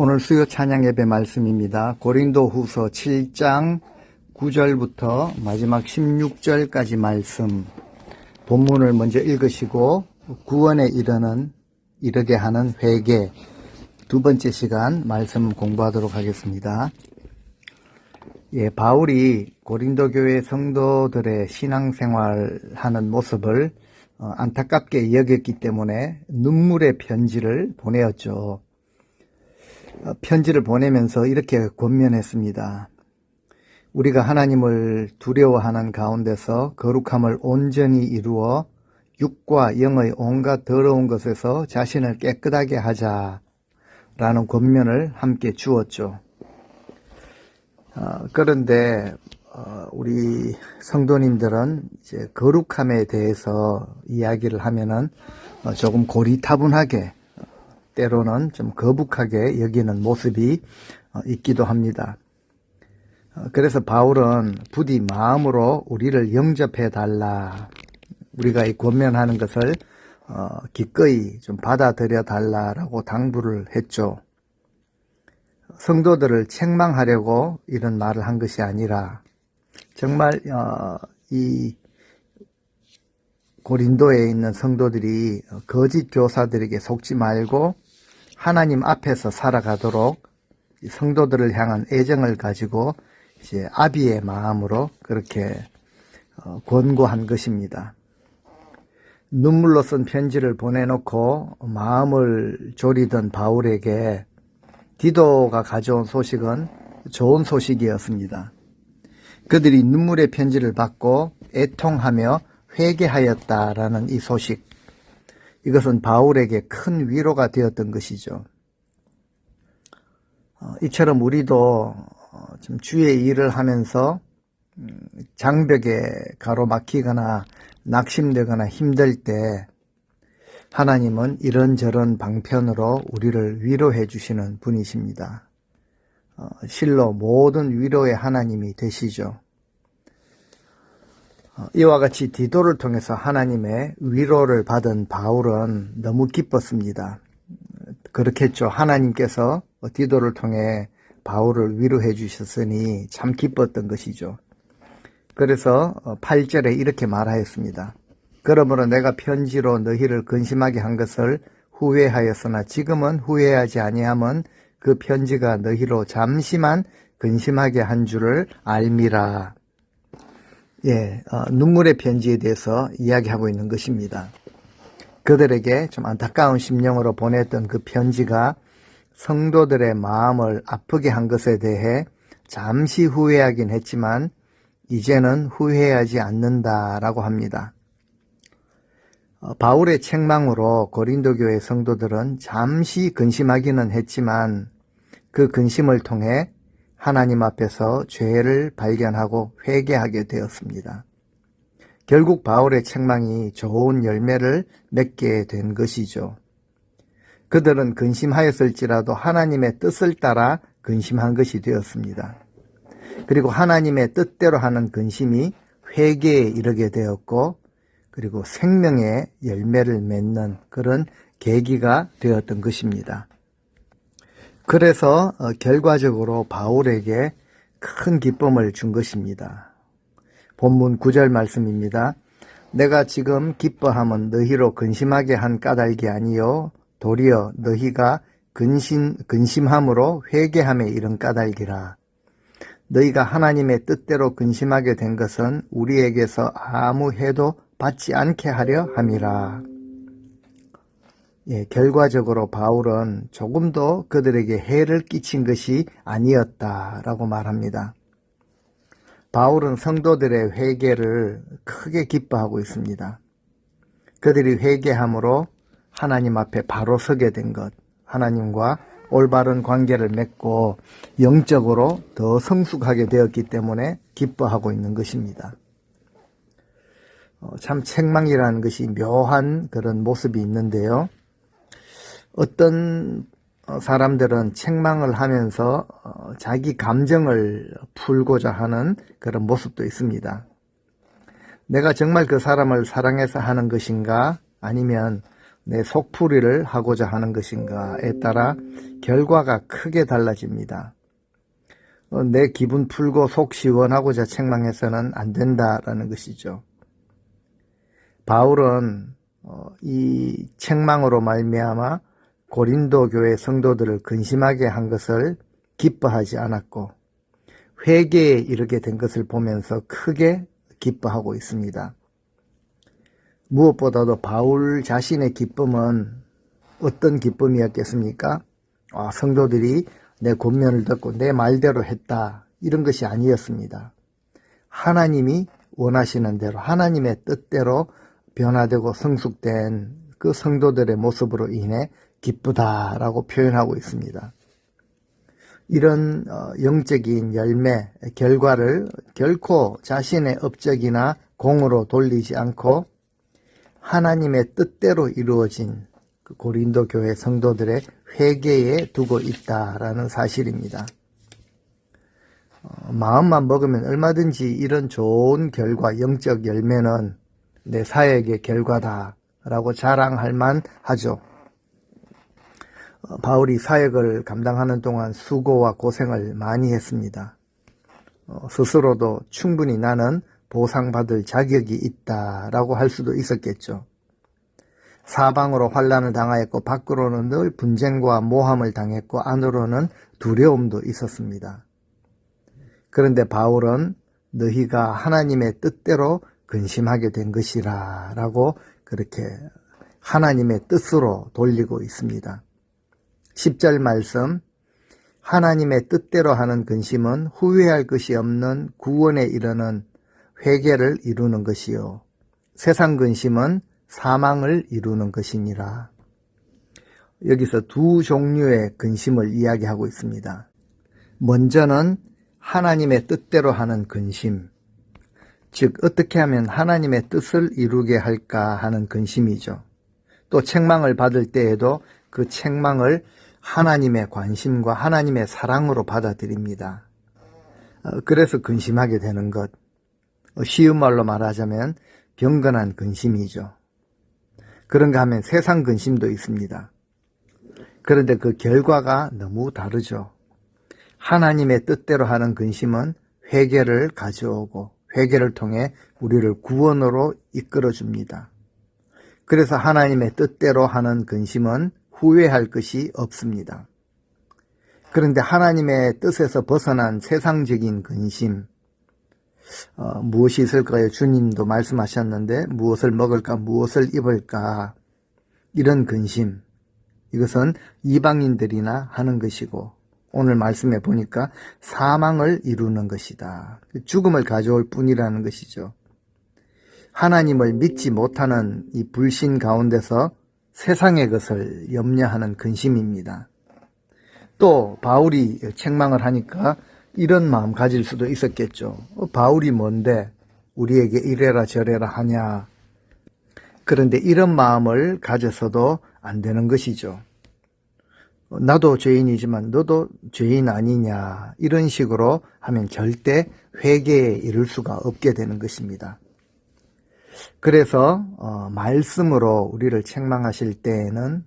오늘 수요 찬양 예배 말씀입니다. 고린도후서 7장 9절부터 마지막 16절까지 말씀. 본문을 먼저 읽으시고 구원에 이르게 하는 회개, 두 번째 시간 말씀 공부하도록 하겠습니다. 바울이 고린도 교회 성도들의 신앙생활하는 모습을 안타깝게 여겼기 때문에 눈물의 편지를 보내었죠. 편지를 보내면서 이렇게 권면했습니다. 우리가 하나님을 두려워하는 가운데서 거룩함을 온전히 이루어 육과 영의 온갖 더러운 것에서 자신을 깨끗하게 하자라는 권면을 함께 주었죠. 그런데 우리 성도님들은 이제 거룩함에 대해서 이야기를 하면은 조금 고리타분하게, 때로는 좀 거북하게 여기는 모습이 있기도 합니다. 그래서 바울은 부디 마음으로 우리를 영접해 달라, 우리가 이 권면하는 것을 기꺼이 좀 받아들여 달라라고 당부를 했죠. 성도들을 책망하려고 이런 말을 한 것이 아니라 정말 이 고린도에 있는 성도들이 거짓 교사들에게 속지 말고 하나님 앞에서 살아가도록 성도들을 향한 애정을 가지고 이제 아비의 마음으로 그렇게 권고한 것입니다. 눈물로 쓴 편지를 보내놓고 마음을 졸이던 바울에게 디도가 가져온 소식은 좋은 소식이었습니다. 그들이 눈물의 편지를 받고 애통하며 회개하였다라는 이 소식, 이것은 바울에게 큰 위로가 되었던 것이죠. 이처럼 우리도 좀 주의 일을 하면서 장벽에 가로막히거나 낙심되거나 힘들 때 하나님은 이런저런 방편으로 우리를 위로해 주시는 분이십니다. 실로 모든 위로의 하나님이 되시죠. 이와 같이 디도를 통해서 하나님의 위로를 받은 바울은 너무 기뻤습니다. 그렇겠죠. 하나님께서 디도를 통해 바울을 위로해 주셨으니 참 기뻤던 것이죠. 그래서 8절에 이렇게 말하였습니다. 그러므로 내가 편지로 너희를 근심하게 한 것을 후회하였으나 지금은 후회하지 아니함은 그 편지가 너희로 잠시만 근심하게 한 줄을 알미라. 눈물의 편지에 대해서 이야기하고 있는 것입니다. 그들에게 좀 안타까운 심령으로 보냈던 그 편지가 성도들의 마음을 아프게 한 것에 대해 잠시 후회하긴 했지만 이제는 후회하지 않는다라고 합니다. 바울의 책망으로 고린도 교회 성도들은 잠시 근심하기는 했지만 그 근심을 통해 하나님 앞에서 죄를 발견하고 회개하게 되었습니다. 결국 바울의 책망이 좋은 열매를 맺게 된 것이죠. 그들은 근심하였을지라도 하나님의 뜻을 따라 근심한 것이 되었습니다. 그리고 하나님의 뜻대로 하는 근심이 회개에 이르게 되었고, 그리고 생명의 열매를 맺는 그런 계기가 되었던 것입니다. 그래서 결과적으로 바울에게 큰 기쁨을 준 것입니다. 본문 9절 말씀입니다. 내가 지금 기뻐함은 너희로 근심하게 한 까닭이 아니요 도리어 너희가 근심함으로 회개함에 이른 까닭이라. 너희가 하나님의 뜻대로 근심하게 된 것은 우리에게서 아무 해도 받지 않게 하려 함이라. 결과적으로 바울은 조금도 그들에게 해를 끼친 것이 아니었다라고 말합니다. 바울은 성도들의 회개를 크게 기뻐하고 있습니다. 그들이 회개함으로 하나님 앞에 바로 서게 된 것, 하나님과 올바른 관계를 맺고 영적으로 더 성숙하게 되었기 때문에 기뻐하고 있는 것입니다. 참 책망이라는 것이 묘한 그런 모습이 있는데요. 어떤 사람들은 책망을 하면서 자기 감정을 풀고자 하는 그런 모습도 있습니다. 내가 정말 그 사람을 사랑해서 하는 것인가, 아니면 내 속풀이를 하고자 하는 것인가에 따라 결과가 크게 달라집니다. 내 기분 풀고 속 시원하고자 책망해서는 안 된다라는 것이죠. 바울은 이 책망으로 말미암아 고린도 교회 성도들을 근심하게 한 것을 기뻐하지 않았고 회개에 이르게 된 것을 보면서 크게 기뻐하고 있습니다. 무엇보다도 바울 자신의 기쁨은 어떤 기쁨이었겠습니까? 성도들이 내 권면을 듣고 내 말대로 했다, 이런 것이 아니었습니다. 하나님이 원하시는 대로 하나님의 뜻대로 변화되고 성숙된 그 성도들의 모습으로 인해 기쁘다라고 표현하고 있습니다. 이런 영적인 열매, 결과를 결코 자신의 업적이나 공으로 돌리지 않고 하나님의 뜻대로 이루어진 그 고린도 교회 성도들의 회개에 두고 있다라는 사실입니다. 마음만 먹으면 얼마든지 이런 좋은 결과, 영적 열매는 내 사역의 결과다라고 자랑할 만하죠. 바울이 사역을 감당하는 동안 수고와 고생을 많이 했습니다. 스스로도 충분히 나는 보상받을 자격이 있다라고 할 수도 있었겠죠. 사방으로 환난을 당하였고 밖으로는 늘 분쟁과 모함을 당했고 안으로는 두려움도 있었습니다. 그런데 바울은 너희가 하나님의 뜻대로 근심하게 된 것이라 라고 그렇게 하나님의 뜻으로 돌리고 있습니다. 10절 말씀, 하나님의 뜻대로 하는 근심은 후회할 것이 없는 구원에 이르는 회개를 이루는 것이요 세상 근심은 사망을 이루는 것이니라. 여기서 두 종류의 근심을 이야기하고 있습니다. 먼저는 하나님의 뜻대로 하는 근심, 즉 어떻게 하면 하나님의 뜻을 이루게 할까 하는 근심이죠. 또 책망을 받을 때에도 그 책망을 하나님의 관심과 하나님의 사랑으로 받아들입니다. 그래서 근심하게 되는 것, 쉬운 말로 말하자면 경건한 근심이죠. 그런가 하면 세상 근심도 있습니다. 그런데 그 결과가 너무 다르죠. 하나님의 뜻대로 하는 근심은 회개를 가져오고 회개를 통해 우리를 구원으로 이끌어줍니다. 그래서 하나님의 뜻대로 하는 근심은 후회할 것이 없습니다. 그런데 하나님의 뜻에서 벗어난 세상적인 근심, 무엇이 있을까요? 주님도 말씀하셨는데 무엇을 먹을까, 무엇을 입을까, 이런 근심, 이것은 이방인들이나 하는 것이고 오늘 말씀에 보니까 사망을 이루는 것이다. 죽음을 가져올 뿐이라는 것이죠. 하나님을 믿지 못하는 이 불신 가운데서 세상의 것을 염려하는 근심입니다. 또 바울이 책망을 하니까 이런 마음 가질 수도 있었겠죠. 바울이 뭔데 우리에게 이래라 저래라 하냐. 그런데 이런 마음을 가져서도 안 되는 것이죠. 나도 죄인이지만 너도 죄인 아니냐, 이런 식으로 하면 절대 회개에 이를 수가 없게 되는 것입니다. 그래서 말씀으로 우리를 책망하실 때에는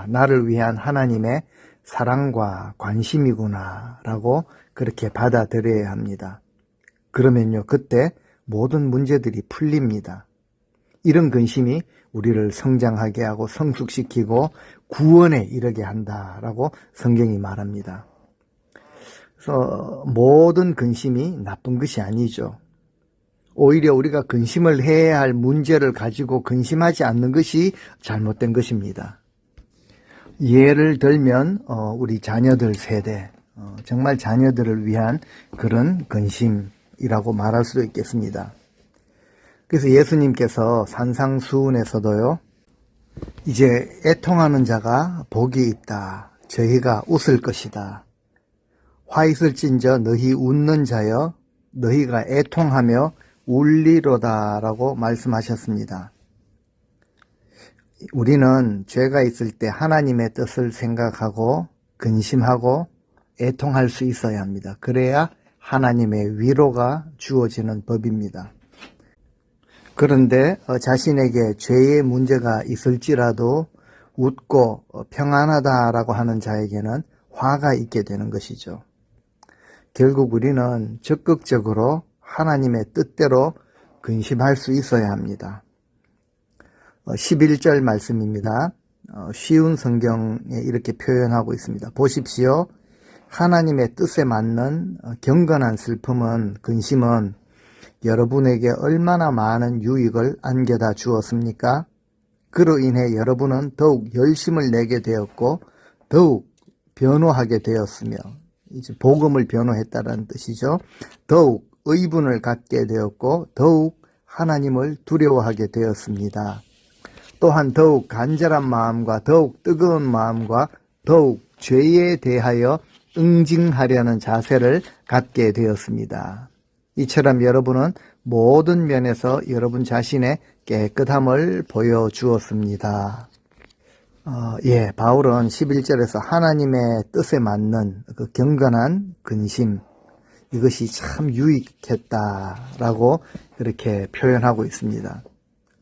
나를 위한 하나님의 사랑과 관심이구나 라고 그렇게 받아들여야 합니다. 그러면요, 그때 모든 문제들이 풀립니다. 이런 근심이 우리를 성장하게 하고 성숙시키고 구원에 이르게 한다라고 성경이 말합니다. 그래서 모든 근심이 나쁜 것이 아니죠. 오히려 우리가 근심을 해야 할 문제를 가지고 근심하지 않는 것이 잘못된 것입니다. 예를 들면 우리 자녀들 세대, 정말 자녀들을 위한 그런 근심이라고 말할 수도 있겠습니다. 그래서 예수님께서 산상수훈에서도요, 이제 애통하는 자가 복이 있다. 저희가 웃을 것이다. 화 있을진저 너희 웃는 자여 너희가 애통하며 울리로다 라고 말씀하셨습니다. 우리는 죄가 있을 때 하나님의 뜻을 생각하고 근심하고 애통할 수 있어야 합니다. 그래야 하나님의 위로가 주어지는 법입니다. 그런데 자신에게 죄의 문제가 있을지라도 웃고 평안하다라고 하는 자에게는 화가 있게 되는 것이죠. 결국 우리는 적극적으로 하나님의 뜻대로 근심할 수 있어야 합니다. 11절 말씀입니다. 쉬운 성경에 이렇게 표현하고 있습니다. 보십시오. 하나님의 뜻에 맞는 경건한 슬픔은, 근심은 여러분에게 얼마나 많은 유익을 안겨다 주었습니까? 그로 인해 여러분은 더욱 열심을 내게 되었고 더욱 변호하게 되었으며, 이제 복음을 변호했다는 뜻이죠. 더욱 의분을 갖게 되었고 더욱 하나님을 두려워하게 되었습니다. 또한 더욱 간절한 마음과 더욱 뜨거운 마음과 더욱 죄에 대하여 응징하려는 자세를 갖게 되었습니다. 이처럼 여러분은 모든 면에서 여러분 자신의 깨끗함을 보여주었습니다. 바울은 11절에서 하나님의 뜻에 맞는 그 경건한 근심, 이것이 참 유익했다라고 이렇게 표현하고 있습니다.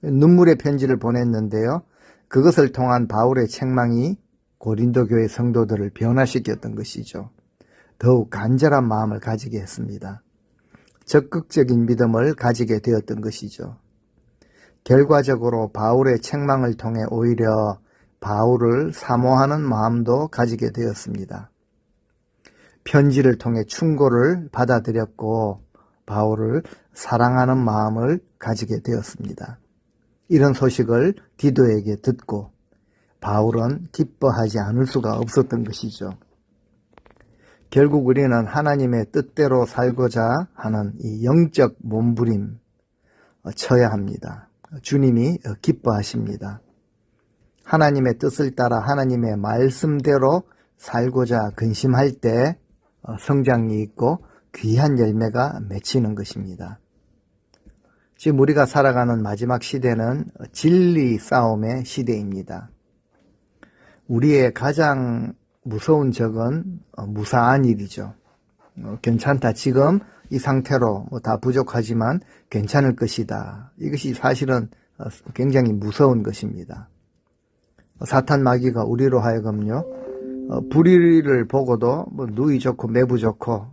눈물의 편지를 보냈는데요. 그것을 통한 바울의 책망이 고린도 교회 성도들을 변화시켰던 것이죠. 더욱 간절한 마음을 가지게 했습니다. 적극적인 믿음을 가지게 되었던 것이죠. 결과적으로 바울의 책망을 통해 오히려 바울을 사모하는 마음도 가지게 되었습니다. 편지를 통해 충고를 받아들였고 바울을 사랑하는 마음을 가지게 되었습니다. 이런 소식을 디도에게 듣고 바울은 기뻐하지 않을 수가 없었던 것이죠. 결국 우리는 하나님의 뜻대로 살고자 하는 이 영적 몸부림 쳐야 합니다. 주님이 기뻐하십니다. 하나님의 뜻을 따라 하나님의 말씀대로 살고자 근심할 때 성장이 있고 귀한 열매가 맺히는 것입니다. 지금 우리가 살아가는 마지막 시대는 진리 싸움의 시대입니다. 우리의 가장 무서운 적은 무사한 일이죠. 괜찮다. 지금 이 상태로 다 부족하지만 괜찮을 것이다. 이것이 사실은 굉장히 무서운 것입니다. 사탄 마귀가 우리로 하여금요, 불의를 보고도 누이 좋고 매부 좋고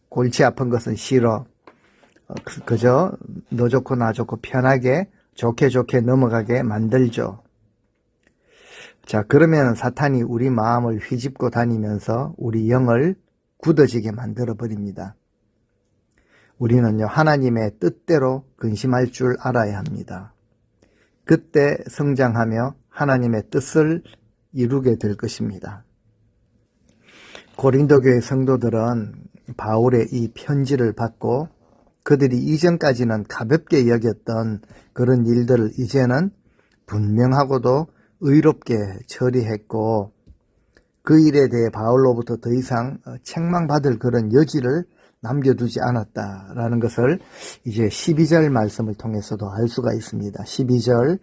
골치 아픈 것은 싫어, 그저 너 좋고 나 좋고 편하게 좋게 넘어가게 만들죠. 자, 그러면 사탄이 우리 마음을 휘집고 다니면서 우리 영을 굳어지게 만들어 버립니다. 우리는요, 하나님의 뜻대로 근심할 줄 알아야 합니다. 그때 성장하며 하나님의 뜻을 이루게 될 것입니다. 고린도 교회 성도들은 바울의 이 편지를 받고 그들이 이전까지는 가볍게 여겼던 그런 일들을 이제는 분명하고도 의롭게 처리했고, 그 일에 대해 바울로부터 더 이상 책망받을 그런 여지를 남겨두지 않았다라는 것을 이제 12절 말씀을 통해서도 알 수가 있습니다. 12절,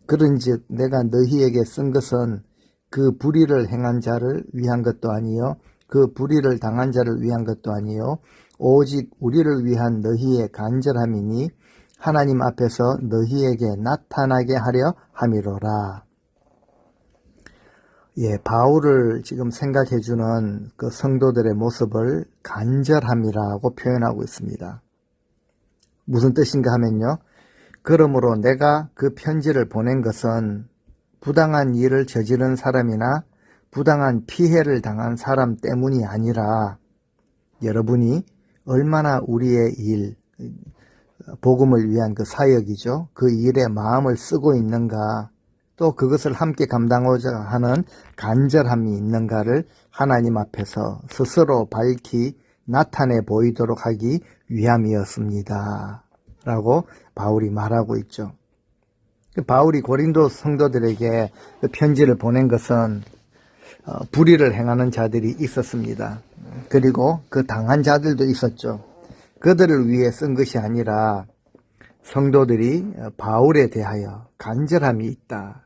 그런즉 내가 너희에게 쓴 것은 그 불의를 행한 자를 위한 것도 아니요 그 불의를 당한 자를 위한 것도 아니요 오직 우리를 위한 너희의 간절함이니 하나님 앞에서 너희에게 나타나게 하려 함이로라. 바울을 지금 생각해주는 그 성도들의 모습을 간절함이라고 표현하고 있습니다. 무슨 뜻인가 하면요, 그러므로 내가 그 편지를 보낸 것은 부당한 일을 저지른 사람이나 부당한 피해를 당한 사람 때문이 아니라 여러분이 얼마나 우리의 일, 복음을 위한 그 사역이죠, 그 일에 마음을 쓰고 있는가, 또 그것을 함께 감당하고자 하는 간절함이 있는가를 하나님 앞에서 스스로 밝히 나타내 보이도록 하기 위함이었습니다 라고 바울이 말하고 있죠. 바울이 고린도 성도들에게 그 편지를 보낸 것은 불의를 행하는 자들이 있었습니다. 그리고 그 당한 자들도 있었죠. 그들을 위해 쓴 것이 아니라 성도들이 바울에 대하여 간절함이 있다.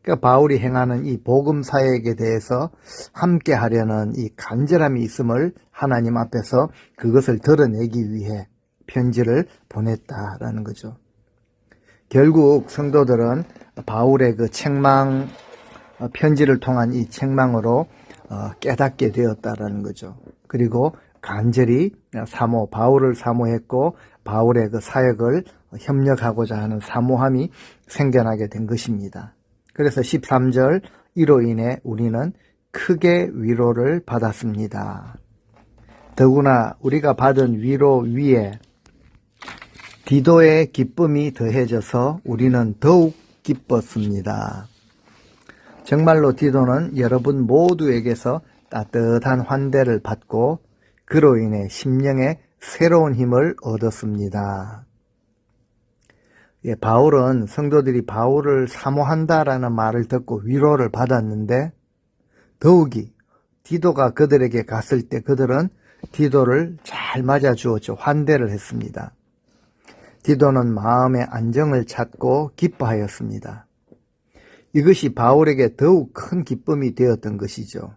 그러니까 바울이 행하는 이 복음 사역에 대해서 함께 하려는 이 간절함이 있음을 하나님 앞에서 그것을 드러내기 위해 편지를 보냈다라는 거죠. 결국 성도들은 바울의 그 책망, 편지를 통한 이 책망으로 깨닫게 되었다라는 거죠. 그리고 간절히 바울을 사모했고 바울의 그 사역을 협력하고자 하는 사모함이 생겨나게 된 것입니다. 그래서 13절 이로 인해 우리는 크게 위로를 받았습니다. 더구나 우리가 받은 위로 위에 디도의 기쁨이 더해져서 우리는 더욱 기뻤습니다. 정말로 디도는 여러분 모두에게서 따뜻한 환대를 받고 그로 인해 심령에 새로운 힘을 얻었습니다. 바울은 성도들이 바울을 사모한다라는 말을 듣고 위로를 받았는데 더욱이 디도가 그들에게 갔을 때 그들은 디도를 잘 맞아주었죠. 환대를 했습니다. 디도는 마음의 안정을 찾고 기뻐하였습니다. 이것이 바울에게 더욱 큰 기쁨이 되었던 것이죠.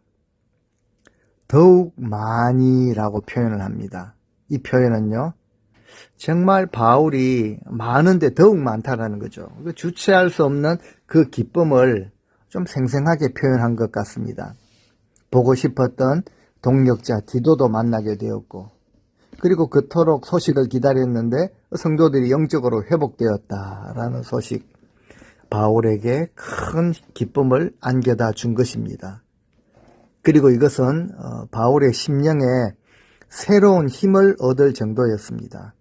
더욱 많이라고 표현을 합니다. 이 표현은요, 정말 바울이 많은데 더욱 많다라는 거죠. 주체할 수 없는 그 기쁨을 좀 생생하게 표현한 것 같습니다. 보고 싶었던 동력자 디도도 만나게 되었고, 그리고 그토록 소식을 기다렸는데 성도들이 영적으로 회복되었다라는 소식, 바울에게 큰 기쁨을 안겨다 준 것입니다. 그리고 이것은 바울의 심령에 새로운 힘을 얻을 정도였습니다.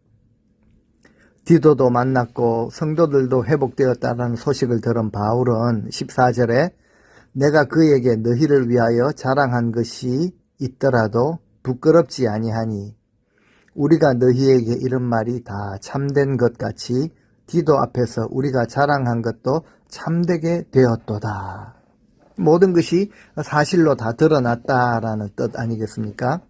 디도도 만났고 성도들도 회복되었다는 소식을 들은 바울은 14절에 내가 그에게 너희를 위하여 자랑한 것이 있더라도 부끄럽지 아니하니 우리가 너희에게 이런 말이 다 참된 것 같이 디도 앞에서 우리가 자랑한 것도 참되게 되었도다. 모든 것이 사실로 다 드러났다라는 뜻 아니겠습니까?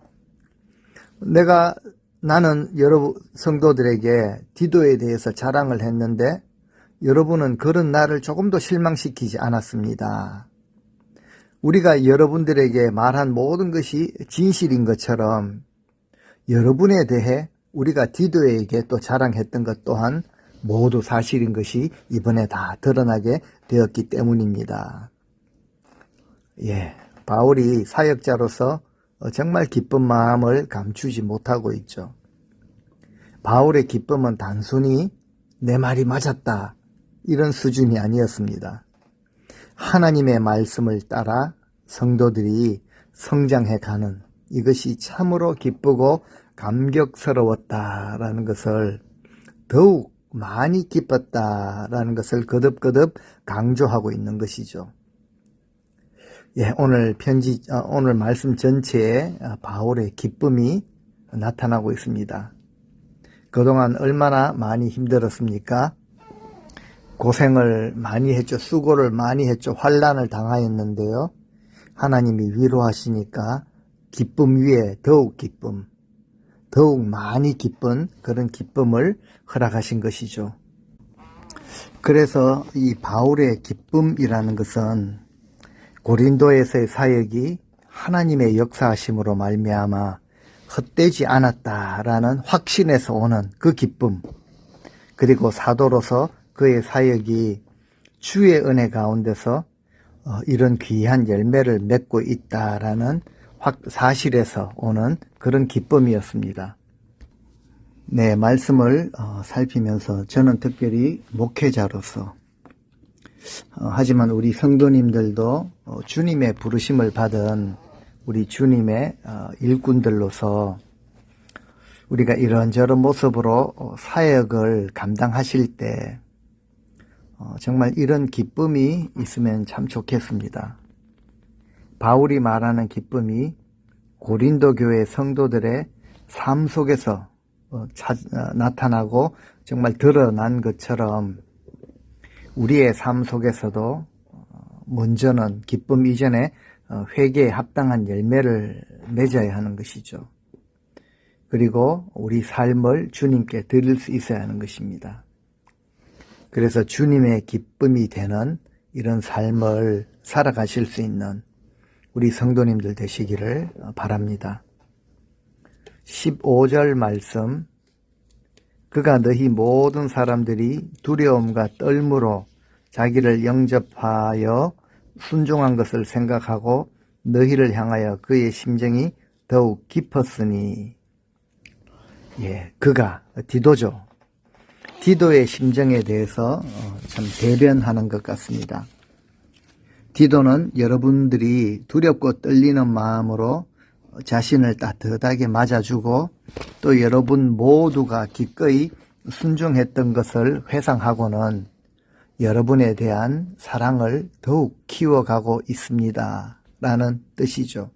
나는 여러분 성도들에게 디도에 대해서 자랑을 했는데 여러분은 그런 나를 조금도 실망시키지 않았습니다. 우리가 여러분들에게 말한 모든 것이 진실인 것처럼 여러분에 대해 우리가 디도에게 또 자랑했던 것 또한 모두 사실인 것이 이번에 다 드러나게 되었기 때문입니다. 바울이 사역자로서 정말 기쁜 마음을 감추지 못하고 있죠. 바울의 기쁨은 단순히 내 말이 맞았다 이런 수준이 아니었습니다. 하나님의 말씀을 따라 성도들이 성장해가는 이것이 참으로 기쁘고 감격스러웠다라는 것을 더욱 많이 기뻤다라는 것을 거듭거듭 강조하고 있는 것이죠. 오늘 말씀 전체에 바울의 기쁨이 나타나고 있습니다. 그동안 얼마나 많이 힘들었습니까? 고생을 많이 했죠. 수고를 많이 했죠. 환난을 당하였는데요. 하나님이 위로하시니까 기쁨 위에 더욱 기쁨, 더욱 많이 기쁜 그런 기쁨을 허락하신 것이죠. 그래서 이 바울의 기쁨이라는 것은 고린도에서의 사역이 하나님의 역사하심으로 말미암아 헛되지 않았다라는 확신에서 오는 그 기쁨, 그리고 사도로서 그의 사역이 주의 은혜 가운데서 이런 귀한 열매를 맺고 있다라는 사실에서 오는 그런 기쁨이었습니다. 네, 말씀을 살피면서 저는 특별히 목회자로서 하지만 우리 성도님들도 주님의 부르심을 받은 우리 주님의 일꾼들로서 우리가 이런저런 모습으로 사역을 감당하실 때 정말 이런 기쁨이 있으면 참 좋겠습니다. 바울이 말하는 기쁨이 고린도 교회 성도들의 삶 속에서 나타나고 정말 드러난 것처럼 우리의 삶 속에서도 먼저는 기쁨 이전에 회개에 합당한 열매를 맺어야 하는 것이죠. 그리고 우리 삶을 주님께 드릴 수 있어야 하는 것입니다. 그래서 주님의 기쁨이 되는 이런 삶을 살아가실 수 있는 우리 성도님들 되시기를 바랍니다. 15절 말씀, 그가 너희 모든 사람들이 두려움과 떨므로 자기를 영접하여 순종한 것을 생각하고 너희를 향하여 그의 심정이 더욱 깊었으니. 그가 디도죠. 디도의 심정에 대해서 참 대변하는 것 같습니다. 디도는 여러분들이 두렵고 떨리는 마음으로 자신을 따뜻하게 맞아주고 또 여러분 모두가 기꺼이 순종했던 것을 회상하고는 여러분에 대한 사랑을 더욱 키워가고 있습니다 라는 뜻이죠.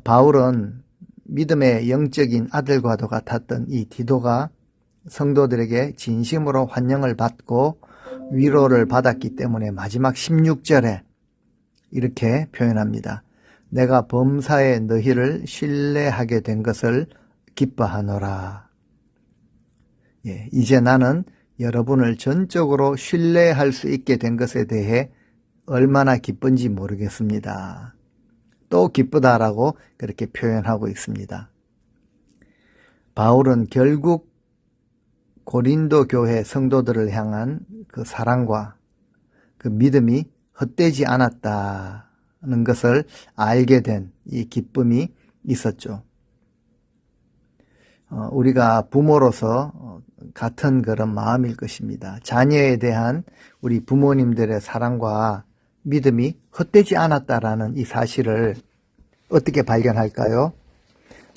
바울은 믿음의 영적인 아들과도 같았던 이 디도가 성도들에게 진심으로 환영을 받고 위로를 받았기 때문에 마지막 16절에 이렇게 표현합니다. 내가 범사에 너희를 신뢰하게 된 것을 기뻐하노라. 이제 나는 여러분을 전적으로 신뢰할 수 있게 된 것에 대해 얼마나 기쁜지 모르겠습니다. 또 기쁘다라고 그렇게 표현하고 있습니다. 바울은 결국 고린도 교회 성도들을 향한 그 사랑과 그 믿음이 헛되지 않았다는 것을 알게 된 이 기쁨이 있었죠. 우리가 부모로서 같은 그런 마음일 것입니다. 자녀에 대한 우리 부모님들의 사랑과 믿음이 헛되지 않았다라는 이 사실을 어떻게 발견할까요?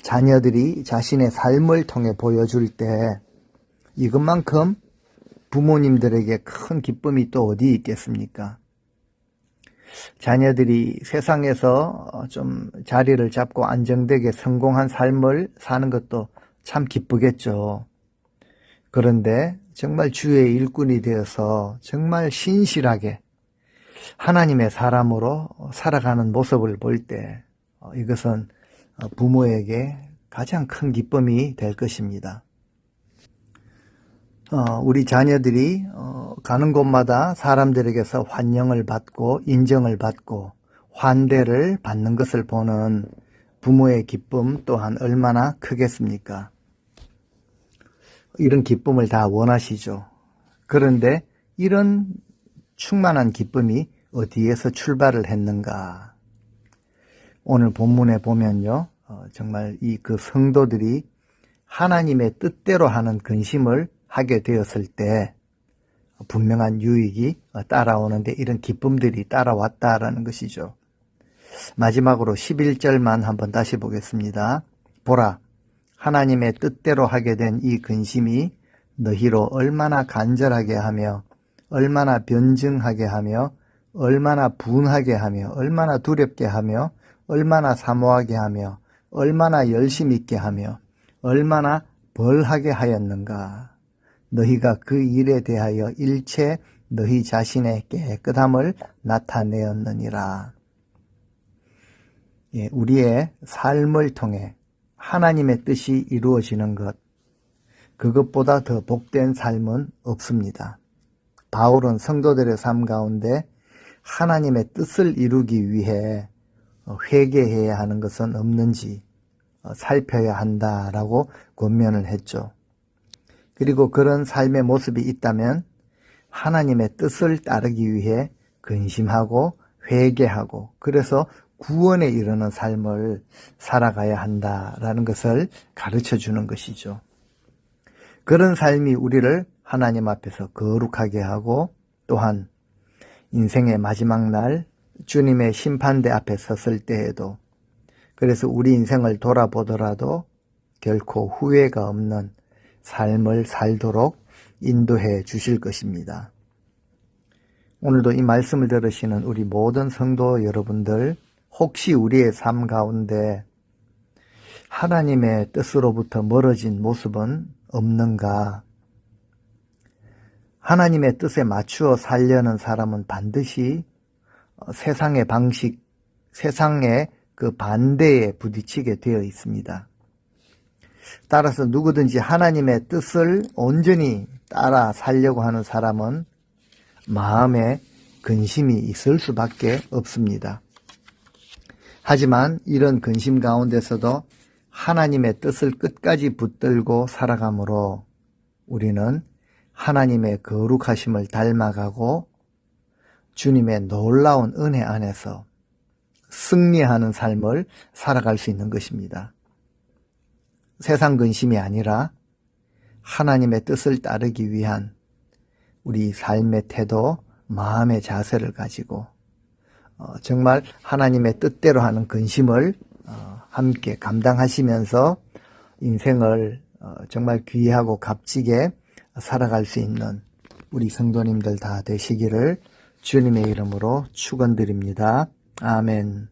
자녀들이 자신의 삶을 통해 보여줄 때 이것만큼 부모님들에게 큰 기쁨이 또 어디 있겠습니까? 자녀들이 세상에서 좀 자리를 잡고 안정되게 성공한 삶을 사는 것도 참 기쁘겠죠. 그런데 정말 주의 일꾼이 되어서 정말 신실하게 하나님의 사람으로 살아가는 모습을 볼 때 이것은 부모에게 가장 큰 기쁨이 될 것입니다. 우리 자녀들이 가는 곳마다 사람들에게서 환영을 받고 인정을 받고 환대를 받는 것을 보는 부모의 기쁨 또한 얼마나 크겠습니까? 이런 기쁨을 다 원하시죠. 그런데 이런 충만한 기쁨이 어디에서 출발을 했는가? 오늘 본문에 보면요, 정말 그 성도들이 하나님의 뜻대로 하는 근심을 하게 되었을 때 분명한 유익이 따라오는데 이런 기쁨들이 따라왔다라는 것이죠. 마지막으로 11절만 한번 다시 보겠습니다. 보라, 하나님의 뜻대로 하게 된 이 근심이 너희로 얼마나 간절하게 하며 얼마나 변증하게 하며 얼마나 분하게 하며 얼마나 두렵게 하며 얼마나 사모하게 하며 얼마나 열심 있게 하며 얼마나 벌하게 하였는가. 너희가 그 일에 대하여 일체 너희 자신의 깨끗함을 나타내었느니라. 우리의 삶을 통해 하나님의 뜻이 이루어지는 것, 그것보다 더 복된 삶은 없습니다. 바울은 성도들의 삶 가운데 하나님의 뜻을 이루기 위해 회개해야 하는 것은 없는지 살펴야 한다라고 권면을 했죠. 그리고 그런 삶의 모습이 있다면 하나님의 뜻을 따르기 위해 근심하고 회개하고 그래서 구원에 이르는 삶을 살아가야 한다라는 것을 가르쳐 주는 것이죠. 그런 삶이 우리를 하나님 앞에서 거룩하게 하고 또한 인생의 마지막 날 주님의 심판대 앞에 섰을 때에도 그래서 우리 인생을 돌아보더라도 결코 후회가 없는 삶을 살도록 인도해 주실 것입니다. 오늘도 이 말씀을 들으시는 우리 모든 성도 여러분들, 혹시 우리의 삶 가운데 하나님의 뜻으로부터 멀어진 모습은 없는가? 하나님의 뜻에 맞추어 살려는 사람은 반드시 세상의 방식, 세상의 그 반대에 부딪히게 되어 있습니다. 따라서 누구든지 하나님의 뜻을 온전히 따라 살려고 하는 사람은 마음에 근심이 있을 수밖에 없습니다. 하지만 이런 근심 가운데서도 하나님의 뜻을 끝까지 붙들고 살아가므로 우리는 하나님의 거룩하심을 닮아가고 주님의 놀라운 은혜 안에서 승리하는 삶을 살아갈 수 있는 것입니다. 세상 근심이 아니라 하나님의 뜻을 따르기 위한 우리 삶의 태도, 마음의 자세를 가지고 정말 하나님의 뜻대로 하는 근심을 함께 감당하시면서 인생을 정말 귀하고 값지게 살아갈 수 있는 우리 성도님들 다 되시기를 주님의 이름으로 축원드립니다. 아멘.